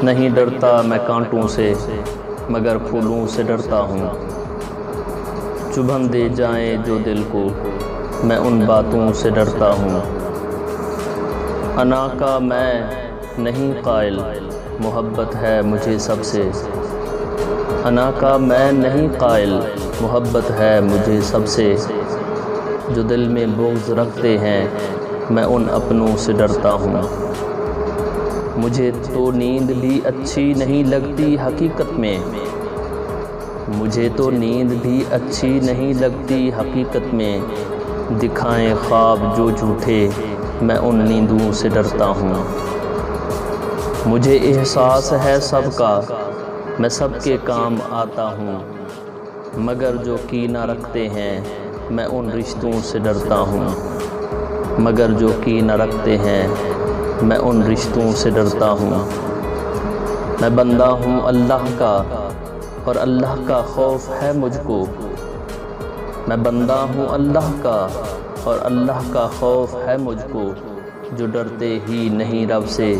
نہیں ڈرتا میں کانٹوں سے مگر پھولوں سے ڈرتا ہوں۔ چبھن دے جائیں جو دل کو میں ان باتوں سے ڈرتا ہوں۔ انا کا میں نہیں قائل محبت ہے مجھے سب سے۔ انا کا میں نہیں قائل محبت ہے مجھے سب سے۔ جو دل میں بغض رکھتے ہیں میں ان اپنوں سے ڈرتا ہوں۔ مجھے تو نیند بھی اچھی نہیں لگتی حقیقت میں۔ مجھے تو نیند بھی اچھی نہیں لگتی حقیقت میں۔ دکھائیں خواب جو جھوٹے میں ان نیندوں سے ڈرتا ہوں۔ مجھے احساس ہے سب کا میں سب کے کام آتا ہوں، مگر جو کینہ رکھتے ہیں میں ان رشتوں سے ڈرتا ہوں۔ مگر جو کینہ رکھتے ہیں میں ان رشتوں سے ڈرتا ہوں۔ میں بندہ ہوں اللہ کا اور اللہ کا خوف ہے مجھ کو۔ میں بندہ ہوں اللہ کا اور اللہ کا خوف ہے مجھ کو۔ جو ڈرتے ہی نہیں رب سے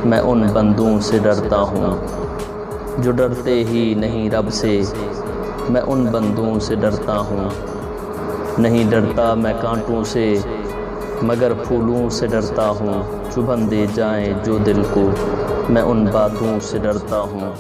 میں ان بندوں سے ڈرتا ہوں۔ جو ڈرتے ہی نہیں رب سے میں ان بندوں سے ڈرتا ہوں۔ نہیں ڈرتا میں کانٹوں سے مگر پھولوں سے ڈرتا ہوں۔ چبھن دے جائیں جو دل کو میں ان باتوں سے ڈرتا ہوں۔